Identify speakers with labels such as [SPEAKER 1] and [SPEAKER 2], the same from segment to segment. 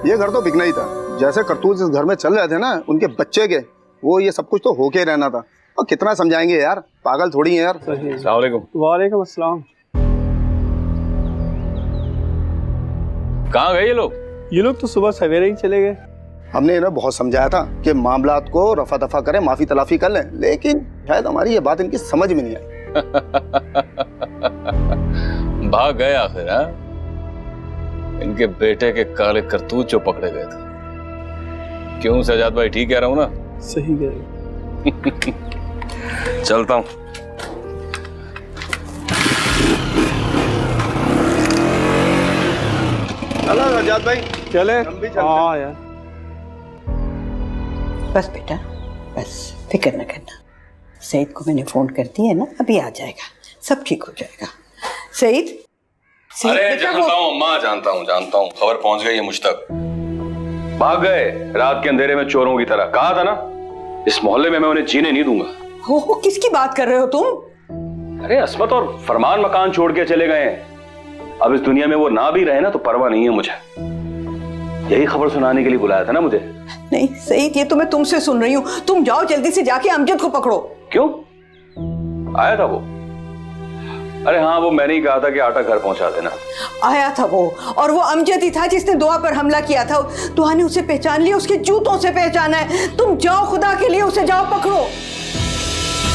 [SPEAKER 1] ये घर तो बिकना ही था। जैसे करतूत इस घर में चल रहे थे ना उनके बच्चे के, वो ये सब कुछ तो होके रहना था। और कितना समझाएंगे यार, पागल थोड़ी है यार।
[SPEAKER 2] अस्सलाम वालेकुम।
[SPEAKER 3] वालेकुम अस्सलाम।
[SPEAKER 2] कहाँ गए ये लोग?
[SPEAKER 3] ये लोग तो सुबह सवेरे ही चले गए।
[SPEAKER 1] हमने इन्हें बहुत समझाया था कि मामलात को रफा दफा करें, माफी तलाफी कर लें, लेकिन शायद हमारी ये बात इनकी समझ में नहीं आई।
[SPEAKER 2] भाग गए आखिर। हाँ, इनके बेटे के काले करतूत जो पकड़े गए थे। क्यों सजाद भाई, ठीक कह रहा हूं ना?
[SPEAKER 3] सही कह रहे।
[SPEAKER 2] चलता हूं।
[SPEAKER 1] चलो सजाद भाई
[SPEAKER 3] चले।
[SPEAKER 1] हम भी चलते हैं।
[SPEAKER 3] हाँ यार।
[SPEAKER 4] बस बेटा बस, फिक्र न करना। सईद को मैंने फोन कर दिया है ना, अभी आ जाएगा, सब ठीक हो जाएगा। सईद
[SPEAKER 2] अरे जानता हूँ अम्मा, जानता हूँ खबर पहुंच गई है मुझ तक। भाग गए रात के अंधेरे में चोरों की तरह। कहा था ना इस मोहल्ले में मैं उन्हें जीने नहीं दूंगा।
[SPEAKER 4] हो किसकी बात कर रहे हो तुम?
[SPEAKER 2] अरे अस्मत और फरमान मकान छोड़ के चले गए हैं। अब इस दुनिया में वो ना भी रहे ना तो परवाह नहीं है मुझे। यही खबर सुनाने के लिए बुलाया था ना मुझे।
[SPEAKER 4] नहीं सईद, ये तो मैं तुमसे सुन रही हूँ। तुम जाओ जल्दी से जाके अमजद को पकड़ो।
[SPEAKER 2] क्यों आया था वो? अरे हाँ, वो मैंने ही कहा था कि आटा घर पहुंचा देना।
[SPEAKER 4] आया था वो, और वो अमजद ही था जिसने दुआ पर हमला किया था। दुआ ने उसे पहचान लिया, उसके जूतों से पहचाना है। तुम जाओ, खुदा के लिए उसे जाओ पकड़ो।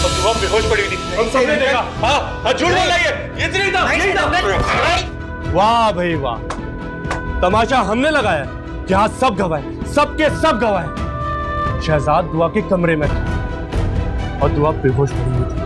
[SPEAKER 2] दुआ बेहोश पड़ी थी, हम सबने देखा। हाँ, झूठ बोल रही है, इतनी था।
[SPEAKER 3] वाह भाई वाह, तमाशा हमने लगाया कि आज सब गवाह, सबके सब गवाह। शहजाद दुआ के कमरे में था और दुआ बेहोश पड़ी हुई थी।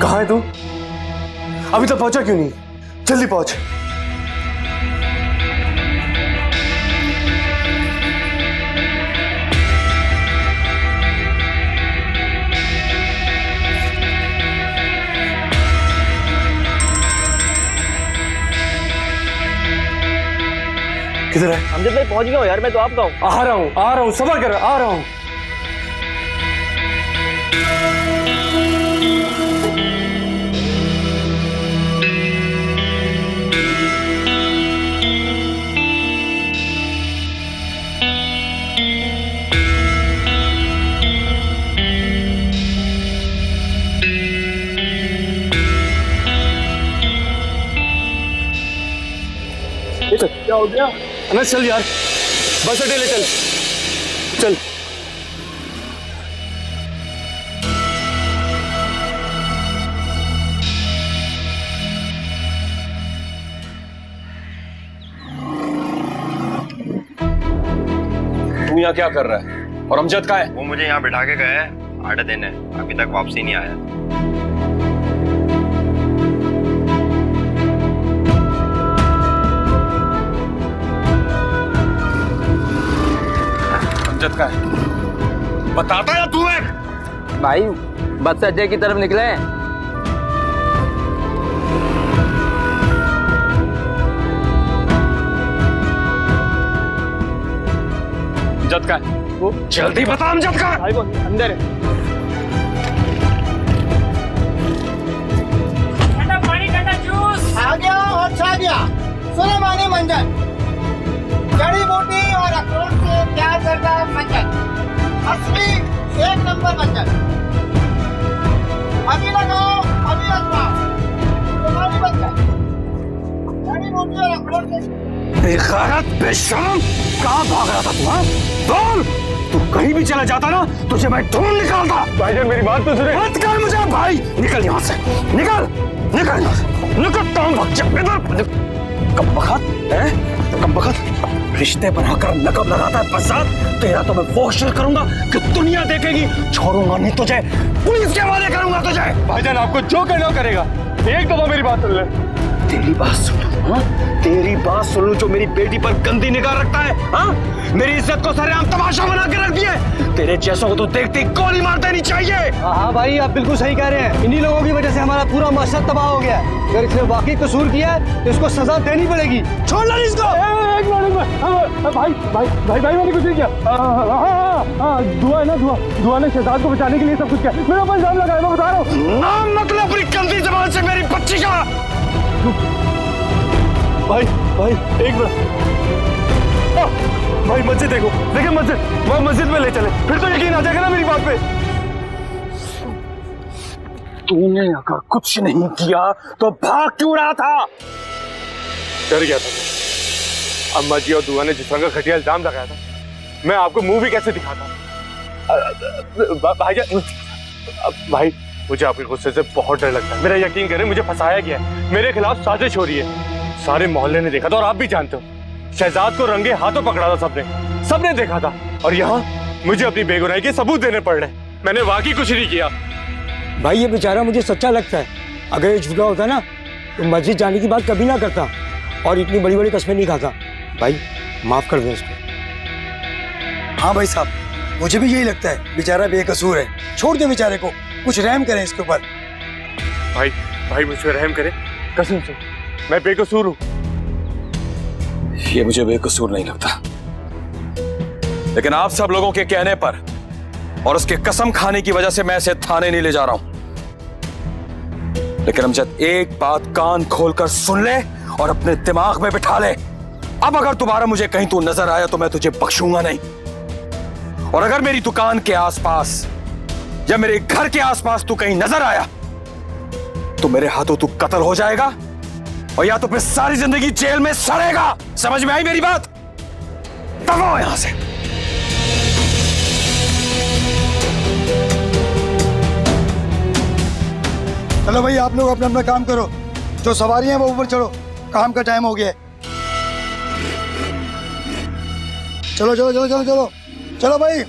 [SPEAKER 5] कहाँ है तू? अभी तक पहुंचा क्यों नहीं? जल्दी पहुंच। किधर है?
[SPEAKER 6] अमजद भाई पहुंच गया हूँ यार, मैं तो आपका हूँ।
[SPEAKER 5] आ रहा हूँ, सबर कर, आ रहा हूँ।
[SPEAKER 3] क्या हो गया?
[SPEAKER 5] अनस चल यार, बस अड्डे ले चल। चल।
[SPEAKER 2] तू यहाँ क्या कर रहा है? और अमजद कहाँ है?
[SPEAKER 7] वो मुझे यहाँ बिठा के गए आटा देने, अभी तक वापसी नहीं आया।
[SPEAKER 2] अमजद कहाँ है? बताता है तू है?
[SPEAKER 6] भाई बस अड्डे की तरफ निकले।
[SPEAKER 2] अमजद कहाँ है? वो जल्दी बता, अमजद कहाँ है?
[SPEAKER 3] भाई वो अंदर है।
[SPEAKER 6] ठंडा पानी, ठंडा जूस
[SPEAKER 8] आ गया और छा गया। सुलेमानी मंजन, जड़ी बूटी और अखरोट से तैयार करता मंजन, असली एक नंबर मंजन। अभी लगाओ, अभी आजमाओ। सुलेमानी मंजन, जड़ी बूटी और अखरोट से।
[SPEAKER 5] बेगैरत, बेशर्म, कहाँ भाग रहा था तू? हाँ बोल, तू कहीं भी चला जाता ना तुझे मैं ढूंढ निकालता।
[SPEAKER 3] भाईजान मेरी बात तो सुने।
[SPEAKER 5] मत कर मुझे भाई, निकल यहाँ से, निकल निकल यहाँ से, निकल टांग भाग जा इधर। कब बखत है, कब बखत रिश्ते बनाकर नकब लगाता है फसाद। तेरा तो मैं वो हश्र करूंगा कि दुनिया देखेगी। छोड़ूंगा नहीं तुझे, पुलिस के हवाले करूंगा। दूंगा तुझे।
[SPEAKER 3] भाईजान आपको जो करना हो करेगा, एक दफा मेरी बात सुन ले।
[SPEAKER 5] तेरी बात सुन लूं, हाँ? तेरी बात सुन लूं जो मेरी बेटी पर गंदी निगाह रखता है, हाँ? मेरी इज्जत को सरेआम तमाशा बना के रख दिया। तेरे जैसों को तो देखते ही गोली मार देनी चाहिए।
[SPEAKER 9] हाँ भाई, आप बिल्कुल सही कह रहे हैं। इन्हीं लोगों की वजह से हमारा पूरा मकसद तबाह हो गया है। अगर इसने वाकई कसूर किया है तो इसको सजा देनी पड़ेगी। छोड़ ला इसको। भाई मैंने कुछ नहीं किया। दुआ है ना, दुआ ने शहजाद को बचाने के लिए सब कुछ किया। मेरा पास नाम लगाया, मैं बता रहा हूँ।
[SPEAKER 5] नाम मतलब अपनी गंदी जबान से मेरी बच्ची का।
[SPEAKER 3] भाई एक मिनट। भाई मस्जिद देखो, देखिए मस्जिद, वहाँ मस्जिद में ले चले, फिर तो यकीन आ जाएगा ना मेरी बात पे।
[SPEAKER 5] तूने अगर कुछ नहीं किया तो भाग क्यों रहा था?
[SPEAKER 3] डर गया था। अम्मा जी और दुआ ने जिस तरह का घटिया इल्जाम लगाया था, मैं आपको मुंह भी कैसे दिखाता। भाई मुझे आपके गुस्से से बहुत डर लगता है। मेरा यकीन करें, मुझे फंसाया गया है, मेरे खिलाफ साजिश हो रही है। सारे मोहल्ले ने देखा था और आप भी जानते हो, शहजाद को रंगे हाथों पकड़ा था सबने देखा था। और यहाँ मुझे अपनी बेगुनाही के सबूत देने पड़ रहे। मैंने वाकई कुछ नहीं किया।
[SPEAKER 9] भाई ये बेचारा मुझे सच्चा लगता है। अगर ये झूठा होता ना तो मस्जिद जाने की बात कभी ना करता और इतनी बड़ी बड़ी कस्में नहीं खाता। भाई माफ कर दो इसको।
[SPEAKER 10] हाँ भाई साहब, मुझे भी यही लगता है, बेचारा बेकसूर है। छोड़ दे बेचारे को, कुछ रहम करें इसके ऊपर।
[SPEAKER 3] भाई मुझ पर रहम करें, कसम से मैं बेकसूर हूँ।
[SPEAKER 2] ये मुझे बेकसूर नहीं लगता, लेकिन आप सब लोगों के कहने पर और उसके कसम खाने की वजह से मैं इसे थाने नहीं ले जा रहा हूं। लेकिन अमजद, एक बात कान खोलकर सुन ले और अपने दिमाग में बिठा ले। अब अगर दोबारा मुझे कहीं तू नजर आया तो मैं तुझे बख्शूंगा नहीं। और अगर मेरी दुकान के आसपास या मेरे घर के आसपास तू कहीं नजर आया तो मेरे हाथों तू कत्ल हो जाएगा, और या तो फिर सारी जिंदगी जेल में सड़ेगा। समझ में आई मेरी बात? दबाओ यहां से।
[SPEAKER 10] चलो भाई, आप लोग अपना अपना काम करो। जो सवारियां हैं वो ऊपर चढ़ो, काम का टाइम हो गया है। चलो चलो चलो चलो चलो चलो भाई।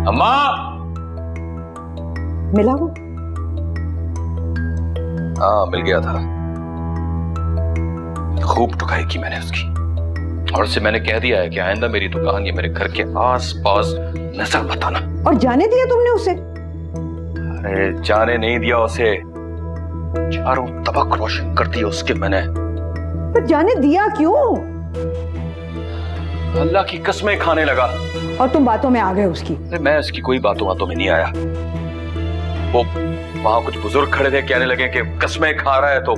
[SPEAKER 2] अम्मा
[SPEAKER 4] मिला वो?
[SPEAKER 2] हाँ, मिल गया था। खूब टुकाई की मैंने उसकी, और उससे मैंने कह दिया है कि आइंदा मेरी दुकान या मेरे घर के आस पास नजर बताना।
[SPEAKER 4] और जाने दिया तुमने उसे?
[SPEAKER 2] अरे जाने नहीं दिया उसे, चारों तबक रोशन कर दिया उसके मैंने।
[SPEAKER 4] पर जाने दिया क्यों?
[SPEAKER 2] अल्लाह की कसमें खाने लगा।
[SPEAKER 4] और तुम बातों में आ गए उसकी?
[SPEAKER 2] मैं उसकी कोई बातों में नहीं आया। वो वहां कुछ बुजुर्ग खड़े थे, कहने लगे कि कसमें खा रहा है, तो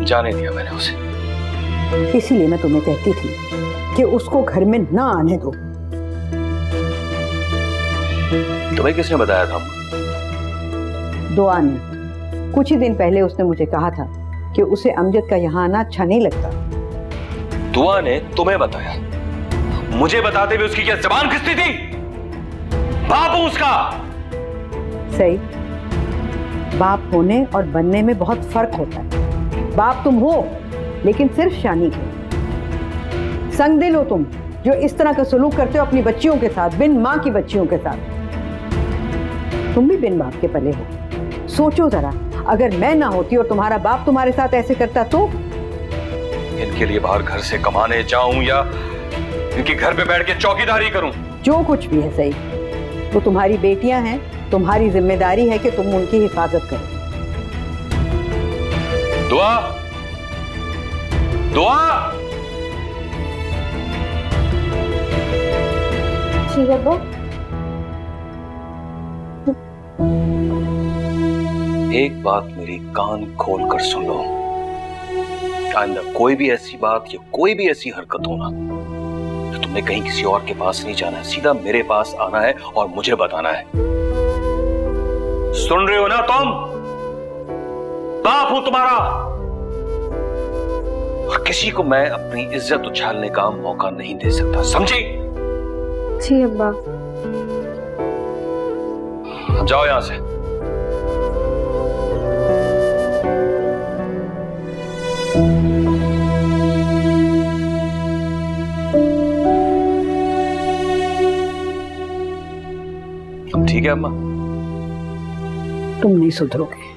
[SPEAKER 2] जाने दिया मैंने उसे।
[SPEAKER 4] इसीलिए मैं तुम्हें कहती थी कि उसको घर में ना आने दो।
[SPEAKER 2] तुम्हें किसने बताया था?
[SPEAKER 4] दुआ ने। कुछ ही दिन पहले उसने मुझे कहा था कि उसे अमजद का यहाँ आना अच्छा नहीं लगता।
[SPEAKER 2] दुआ ने तुम्हें बताया? मुझे बताते हुए उसकी क्या जुबान खिंचती थी? बाप हूं उसका।
[SPEAKER 4] सही, बाप होने और बनने में बहुत फर्क होता है। बाप तुम हो, लेकिन सिर्फ शानी के। संग दिल हो तुम, जो इस तरह का सलूक करते हो अपनी बच्चियों के साथ, बिन मां की बच्चियों के साथ। तुम भी बिन बाप के पले हो। सोचो जरा, अगर मैं ना होती और तुम्हारा बाप तुम्हारे साथ ऐसे करता तो?
[SPEAKER 2] इनके लिए बाहर घर से कमाने जाऊं या इनके घर पे बैठ के चौकीदारी करूं?
[SPEAKER 4] जो कुछ भी है सही, वो तुम्हारी बेटियां हैं, तुम्हारी जिम्मेदारी है कि तुम उनकी हिफाजत करो।
[SPEAKER 2] दुआ, दुआ।
[SPEAKER 11] जी अब्बा।
[SPEAKER 2] एक बात मेरी कान खोल कर सुन लो, आइंदा कोई भी ऐसी बात या कोई भी ऐसी हरकत हो ना जो तुम तुमने कहीं किसी और के पास नहीं जाना है, सीधा मेरे पास आना है और मुझे बताना है। सुन रहे हो ना तुम? बाप हूं तुम्हारा और किसी को मैं अपनी इज्जत उछालने का मौका नहीं दे सकता, समझी?
[SPEAKER 11] जी अब्बा।
[SPEAKER 2] जाओ यहां से। ठीक है अम्मा?
[SPEAKER 4] तुम नहीं सुधरोगे।